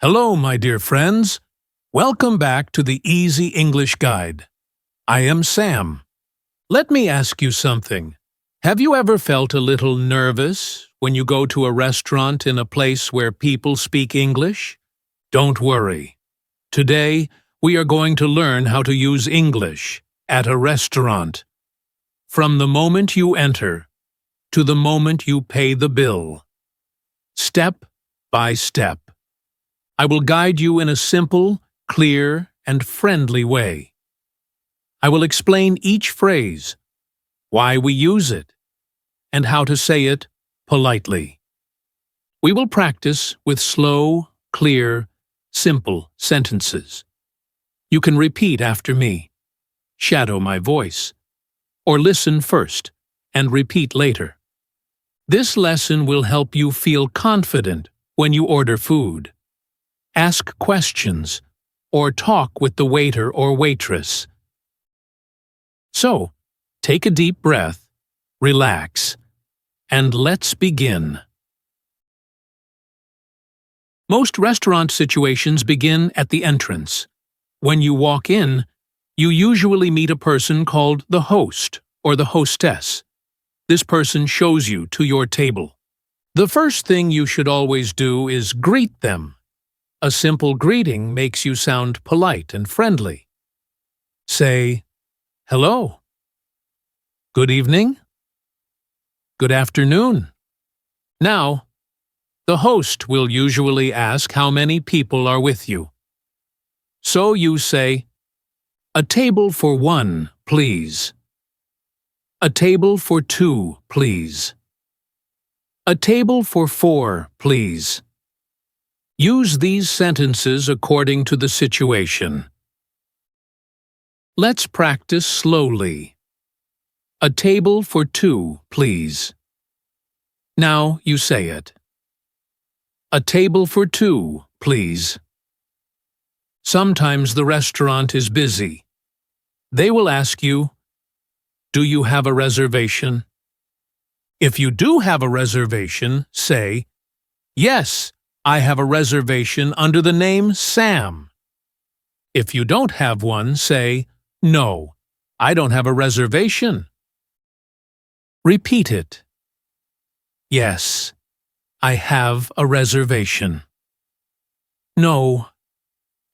Hello, my dear friends. Welcome back to the Easy English Guide. I am Sam. Let me ask you something. Have you ever felt a little nervous when you go to a restaurant in a place where people speak English? Don't worry. Today, we are going to learn how to use English at a restaurant. From the moment you enter to the moment you pay the bill. Step by step. I will guide you in a simple, clear, and friendly way. I will explain each phrase, why we use it, and how to say it politely. We will practice with slow, clear, simple sentences. You can repeat after me, shadow my voice, or listen first and repeat later. This lesson will help you feel confident when you order food. Ask questions, or talk with the waiter or waitress. So, take a deep breath, relax, and let's begin. Most restaurant situations begin at the entrance. When you walk in, you usually meet a person called the host or the hostess. This person shows you to your table. The first thing you should always do is greet them. A simple greeting makes you sound polite and friendly. Say, hello. Good evening. Good afternoon. Now, the host will usually ask how many people are with you. So you say, a table for one, please. A table for two, please. A table for four, please. Use these sentences according to the situation. Let's practice slowly. A table for two, please. Now you say it. A table for two, please. Sometimes the restaurant is busy. They will ask you, do you have a reservation? If you do have a reservation, say, yes, I have a reservation under the name Sam. If you don't have one, say, no, I don't have a reservation. Repeat it. Yes, I have a reservation. No,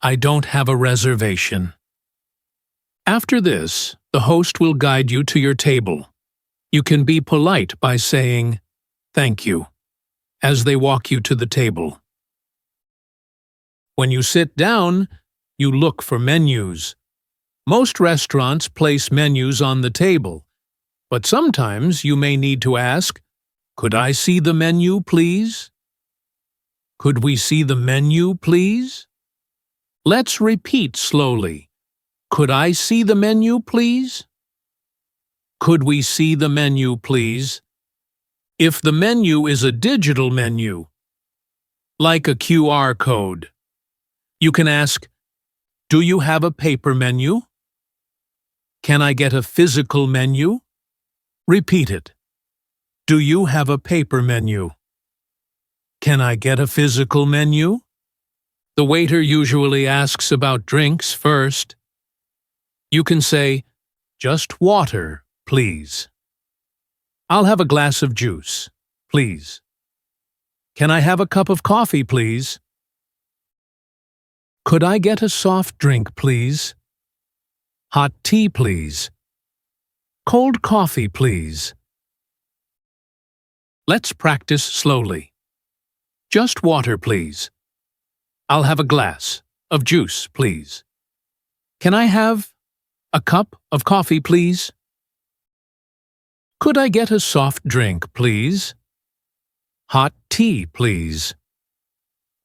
I don't have a reservation. After this, the host will guide you to your table. You can be polite by saying, thank you, as they walk you to the table. When you sit down, you look for menus. Most restaurants place menus on the table, but sometimes you may need to ask, could I see the menu, please? Could we see the menu, please? Let's repeat slowly. Could I see the menu, please? Could we see the menu, please? If the menu is a digital menu, like a QR code, you can ask, do you have a paper menu? Can I get a physical menu? Repeat it. Do you have a paper menu? Can I get a physical menu? The waiter usually asks about drinks first. You can say, just water, please. I'll have a glass of juice, please. Can I have a cup of coffee, please? Could I get a soft drink, please? Hot tea, please. Cold coffee, please. Let's practice slowly. Just water, please. I'll have a glass of juice, please. Can I have a cup of coffee, please? Could I get a soft drink, please? Hot tea, please.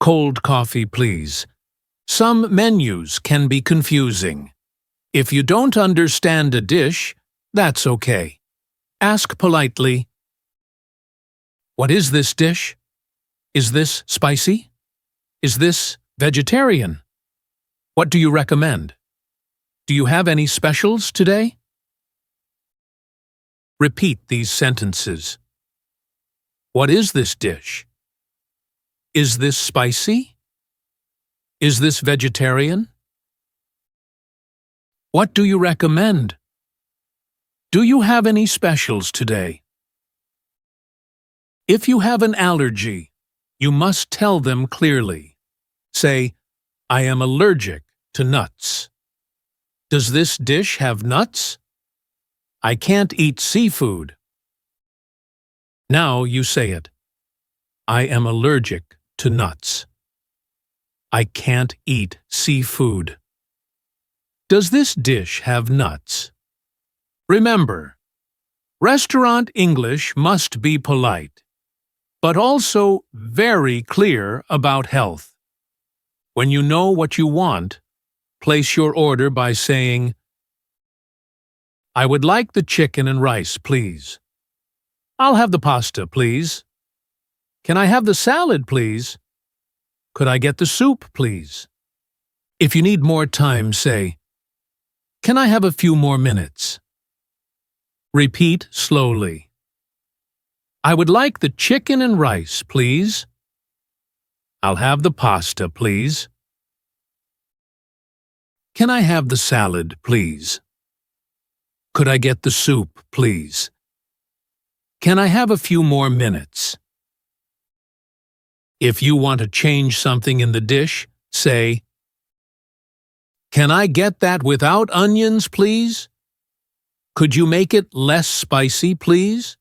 Cold coffee, please. Some menus can be confusing. If you don't understand a dish, that's okay. Ask politely, what is this dish? Is this spicy? Is this vegetarian? What do you recommend? Do you have any specials today? Repeat these sentences. What is this dish? Is this spicy? Is this vegetarian? What do you recommend? Do you have any specials today? If you have an allergy, you must tell them clearly. Say, I am allergic to nuts. Does this dish have nuts? I can't eat seafood. Now you say it. I am allergic to nuts. I can't eat seafood. Does this dish have nuts? Remember, restaurant English must be polite, but also very clear about health. When you know what you want, place your order by saying, I would like the chicken and rice, please. I'll have the pasta, please. Can I have the salad, please? Could I get the soup, please? If you need more time, say, Can I have a few more minutes? Repeat slowly. I would like the chicken and rice, please. I'll have the pasta, please. Can I have the salad, please? Could I get the soup, please? Can I have a few more minutes? If you want to change something in the dish, say, Can I get that without onions, please? Could you make it less spicy, please?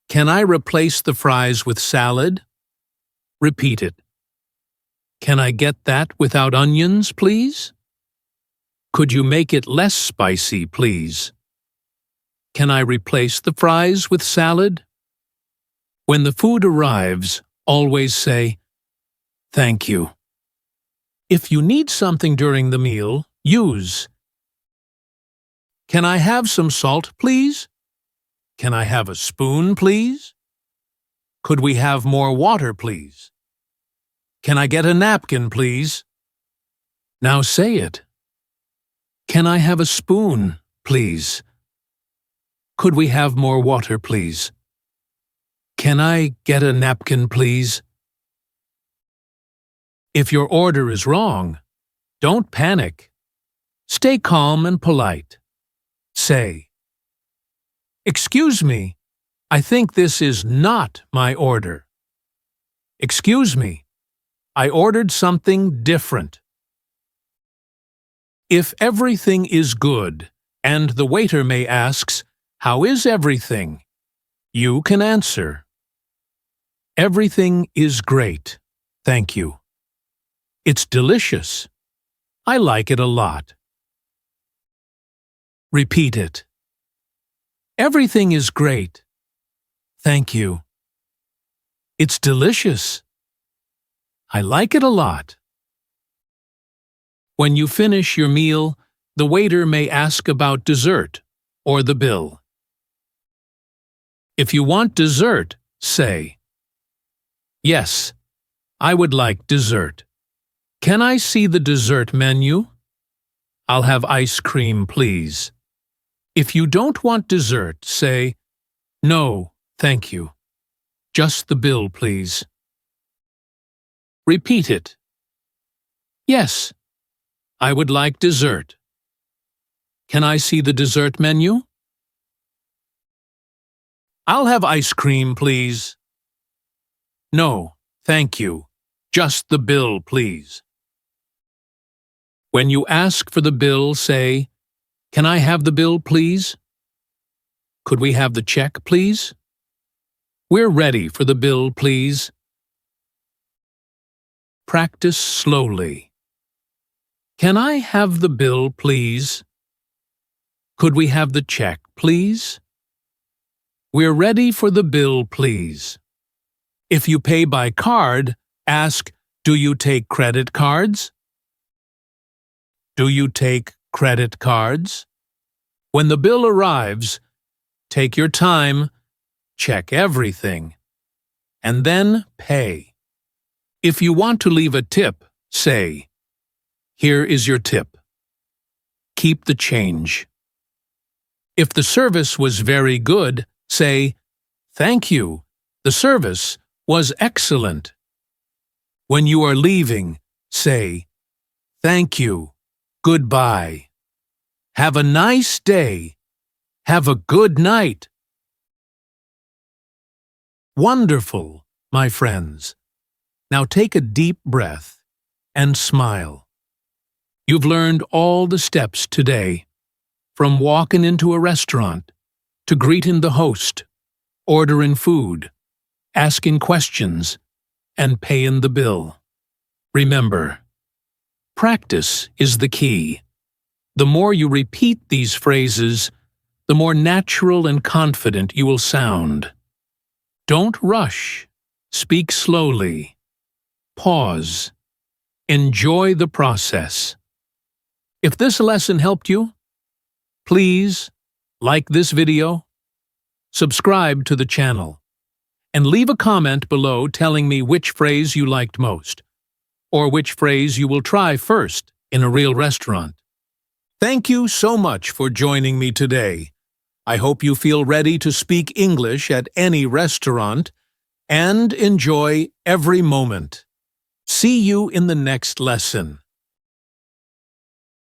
Can I replace the fries with salad? Repeat it. Can I get that without onions, please? Could you make it less spicy, please? Can I replace the fries with salad? When the food arrives, always say, Thank you. If you need something during the meal, use, Can I have some salt, please? Can I have a spoon, please? Could we have more water, please? Can I get a napkin, please? Now say it. Can I have a spoon, please? Could we have more water, please? Can I get a napkin, please? If your order is wrong, don't panic. Stay calm and polite. Say, Excuse me, I think this is not my order. Excuse me, I ordered something different. If everything is good, and the waiter may asks, How is everything? You can answer, Everything is great, thank you. It's delicious. I like it a lot. Repeat it. Everything is great. Thank you. It's delicious. I like it a lot. When you finish your meal, the waiter may ask about dessert or the bill. If you want dessert, say, Yes, I would like dessert. Can I see the dessert menu? I'll have ice cream, please. If you don't want dessert, say, No, thank you. Just the bill, please. Repeat it. Yes, I would like dessert. Can I see the dessert menu? I'll have ice cream, please. No, thank you. Just the bill, please. When you ask for the bill, say, Can I have the bill, please? Could we have the check, please? We're ready for the bill, please. Practice slowly. Can I have the bill, please? Could we have the check, please? We're ready for the bill, please. If you pay by card, ask, Do you take credit cards? Do you take credit cards? When the bill arrives, take your time, check everything, and then pay. If you want to leave a tip, say, Here is your tip. Keep the change. If the service was very good, say, Thank you. The service was excellent. When you are leaving, say, Thank you. Goodbye. Have a nice day. Have a good night. Wonderful, my friends. Now take a deep breath and smile. You've learned all the steps today, from walking into a restaurant, to greeting the host, ordering food, asking questions, and paying the bill. Remember, practice is the key. The more you repeat these phrases, the more natural and confident you will sound. Don't rush. Speak slowly. Pause. Enjoy the process. If this lesson helped you, please like this video, subscribe to the channel, and leave a comment below telling me which phrase you liked most, or which phrase you will try first in a real restaurant. Thank you so much for joining me today. I hope you feel ready to speak English at any restaurant and enjoy every moment. See you in the next lesson.